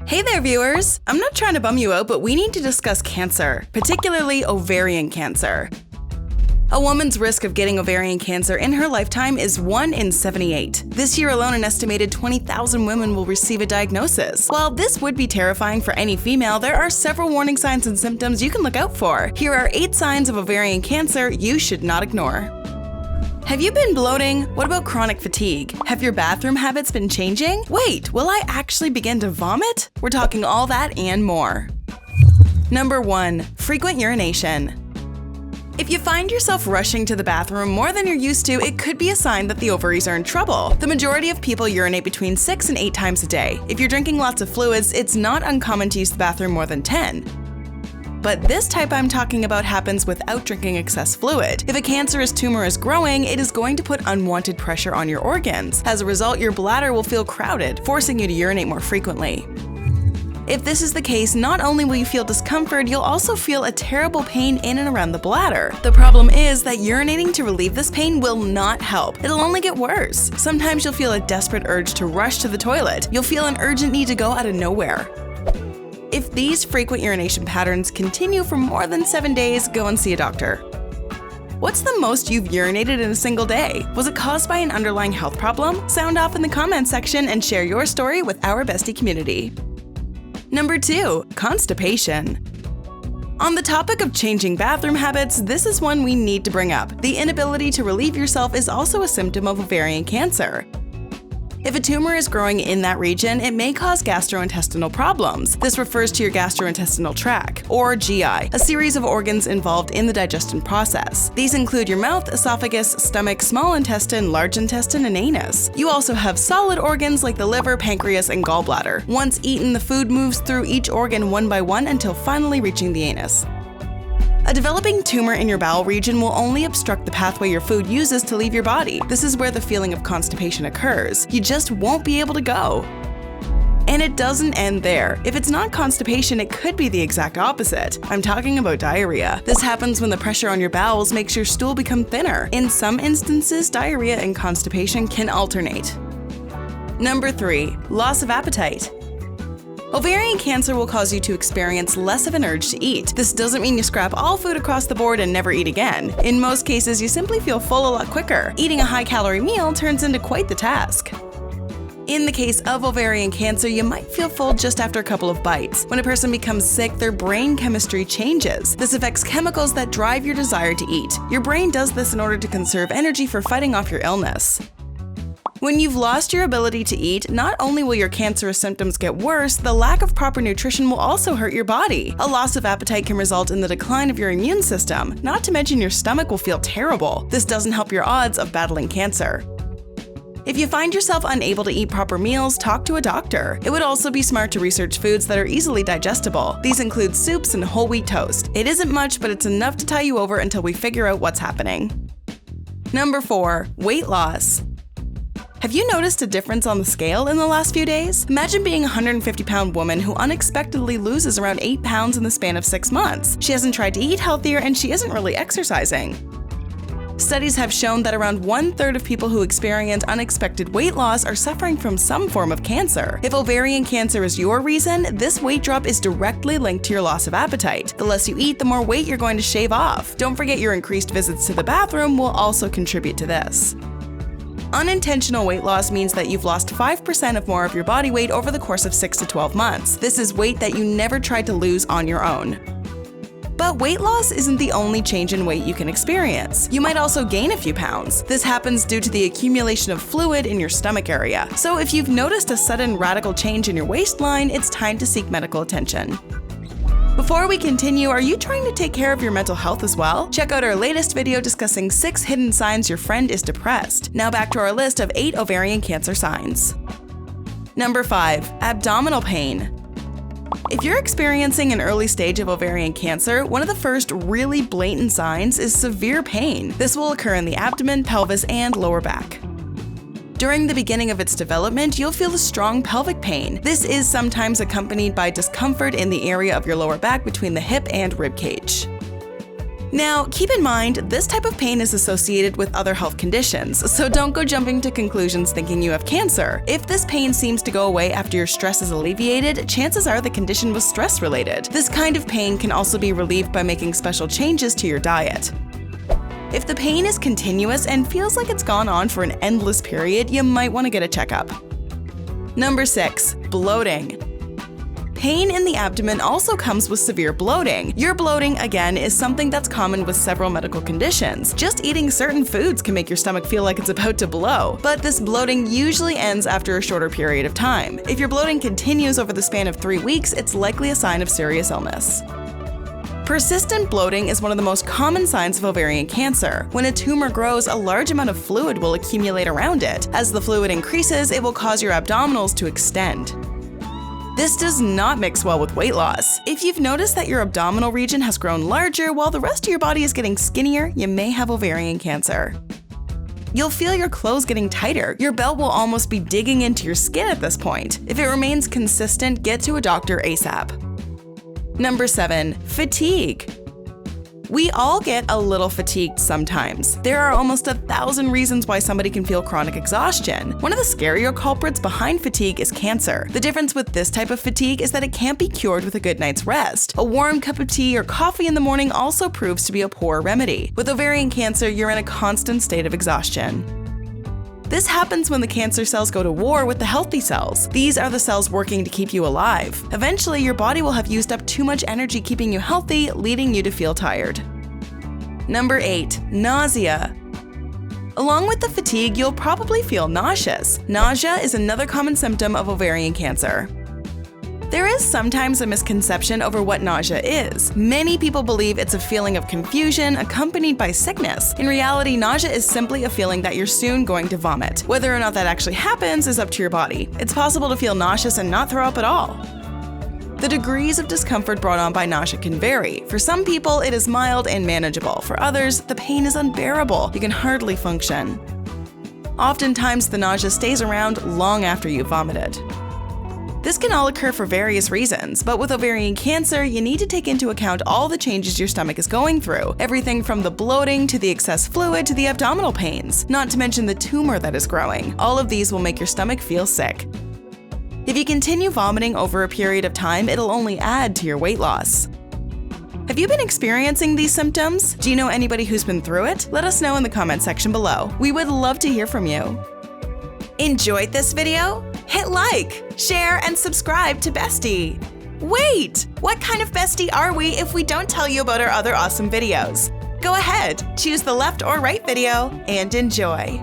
Hey there, viewers! I'm not trying to bum you out, but we need to discuss cancer, particularly ovarian cancer. A woman's risk of getting ovarian cancer in her lifetime is 1 in 78. This year alone, an estimated 20,000 women will receive a diagnosis. While this would be terrifying for any female, there are several warning signs and symptoms you can look out for. Here are 8 signs of ovarian cancer you should not ignore. Have you been bloating? What about chronic fatigue? Have your bathroom habits been changing? Wait, will I actually begin to vomit? We're talking all that and more. Number 1. Frequent urination. If you find yourself rushing to the bathroom more than you're used to, it could be a sign that the ovaries are in trouble. The majority of people urinate between 6 and 8 times a day. If you're drinking lots of fluids, it's not uncommon to use the bathroom more than 10. But this type I'm talking about happens without drinking excess fluid. If a cancerous tumor is growing, it is going to put unwanted pressure on your organs. As a result, your bladder will feel crowded, forcing you to urinate more frequently. If this is the case, not only will you feel discomfort, you'll also feel a terrible pain in and around the bladder. The problem is that urinating to relieve this pain will not help. It'll only get worse. Sometimes you'll feel a desperate urge to rush to the toilet. You'll feel an urgent need to go out of nowhere. If these frequent urination patterns continue for more than 7 days, go and see a doctor. What's the most you've urinated in a single day? Was it caused by an underlying health problem? Sound off in the comments section and share your story with our Bestie community. Number 2. Constipation. On the topic of changing bathroom habits, this is one we need to bring up. The inability to relieve yourself is also a symptom of ovarian cancer. If a tumor is growing in that region, it may cause gastrointestinal problems. This refers to your gastrointestinal tract, or GI, a series of organs involved in the digestion process. These include your mouth, esophagus, stomach, small intestine, large intestine, and anus. You also have solid organs like the liver, pancreas, and gallbladder. Once eaten, the food moves through each organ one by one until finally reaching the anus. A developing tumor in your bowel region will only obstruct the pathway your food uses to leave your body. This is where the feeling of constipation occurs. You just won't be able to go. And it doesn't end there. If it's not constipation, it could be the exact opposite. I'm talking about diarrhea. This happens when the pressure on your bowels makes your stool become thinner. In some instances, diarrhea and constipation can alternate. Number 3. Loss of appetite. Ovarian cancer will cause you to experience less of an urge to eat. This doesn't mean you scrap all food across the board and never eat again. In most cases, you simply feel full a lot quicker. Eating a high-calorie meal turns into quite the task. In the case of ovarian cancer, you might feel full just after a couple of bites. When a person becomes sick, their brain chemistry changes. This affects chemicals that drive your desire to eat. Your brain does this in order to conserve energy for fighting off your illness. When you've lost your ability to eat, not only will your cancerous symptoms get worse, the lack of proper nutrition will also hurt your body. A loss of appetite can result in the decline of your immune system, not to mention your stomach will feel terrible. This doesn't help your odds of battling cancer. If you find yourself unable to eat proper meals, talk to a doctor. It would also be smart to research foods that are easily digestible. These include soups and whole wheat toast. It isn't much, but it's enough to tie you over until we figure out what's happening. Number 4. Weight loss. Have you noticed a difference on the scale in the last few days? Imagine being a 150-pound woman who unexpectedly loses around 8 pounds in the span of 6 months. She hasn't tried to eat healthier and she isn't really exercising. Studies have shown that around 1/3 of people who experience unexpected weight loss are suffering from some form of cancer. If ovarian cancer is your reason, this weight drop is directly linked to your loss of appetite. The less you eat, the more weight you're going to shave off. Don't forget your increased visits to the bathroom will also contribute to this. Unintentional weight loss means that you've lost 5% or more of your body weight over the course of 6 to 12 months. This is weight that you never tried to lose on your own. But weight loss isn't the only change in weight you can experience. You might also gain a few pounds. This happens due to the accumulation of fluid in your stomach area. So if you've noticed a sudden radical change in your waistline, it's time to seek medical attention. Before we continue, are you trying to take care of your mental health as well? Check out our latest video discussing 6 hidden signs your friend is depressed. Now back to our list of 8 ovarian cancer signs. Number 5. Abdominal pain. If you're experiencing an early stage of ovarian cancer, one of the first really blatant signs is severe pain. This will occur in the abdomen, pelvis, and lower back. During the beginning of its development, you'll feel a strong pelvic pain. This is sometimes accompanied by discomfort in the area of your lower back between the hip and rib cage. Now, keep in mind, this type of pain is associated with other health conditions, so don't go jumping to conclusions thinking you have cancer. If this pain seems to go away after your stress is alleviated, chances are the condition was stress-related. This kind of pain can also be relieved by making special changes to your diet. If the pain is continuous and feels like it's gone on for an endless period, you might want to get a checkup. Number 6. Bloating. Pain in the abdomen also comes with severe bloating. Your bloating, again, is something that's common with several medical conditions. Just eating certain foods can make your stomach feel like it's about to blow, but this bloating usually ends after a shorter period of time. If your bloating continues over the span of 3 weeks, it's likely a sign of serious illness. Persistent bloating is one of the most common signs of ovarian cancer. When a tumor grows, a large amount of fluid will accumulate around it. As the fluid increases, it will cause your abdominals to extend. This does not mix well with weight loss. If you've noticed that your abdominal region has grown larger while the rest of your body is getting skinnier, you may have ovarian cancer. You'll feel your clothes getting tighter. Your belt will almost be digging into your skin at this point. If it remains consistent, get to a doctor ASAP. Number 7. Fatigue. We all get a little fatigued sometimes. There are almost 1,000 reasons why somebody can feel chronic exhaustion. One of the scarier culprits behind fatigue is cancer. The difference with this type of fatigue is that it can't be cured with a good night's rest. A warm cup of tea or coffee in the morning also proves to be a poor remedy. With ovarian cancer, you're in a constant state of exhaustion. This happens when the cancer cells go to war with the healthy cells. These are the cells working to keep you alive. Eventually, your body will have used up too much energy keeping you healthy, leading you to feel tired. Number 8. Nausea. Along with the fatigue, you'll probably feel nauseous. Nausea is another common symptom of ovarian cancer. There is sometimes a misconception over what nausea is. Many people believe it's a feeling of confusion accompanied by sickness. In reality, nausea is simply a feeling that you're soon going to vomit. Whether or not that actually happens is up to your body. It's possible to feel nauseous and not throw up at all. The degrees of discomfort brought on by nausea can vary. For some people, it is mild and manageable. For others, the pain is unbearable. You can hardly function. Oftentimes, the nausea stays around long after you've vomited. This can all occur for various reasons, but with ovarian cancer, you need to take into account all the changes your stomach is going through, everything from the bloating to the excess fluid to the abdominal pains, not to mention the tumor that is growing. All of these will make your stomach feel sick. If you continue vomiting over a period of time, it'll only add to your weight loss. Have you been experiencing these symptoms? Do you know anybody who's been through it? Let us know in the comment section below. We would love to hear from you. Enjoyed this video? Hit like, share, and subscribe to Bestie. Wait! What kind of bestie are we if we don't tell you about our other awesome videos? Go ahead, choose the left or right video, and enjoy.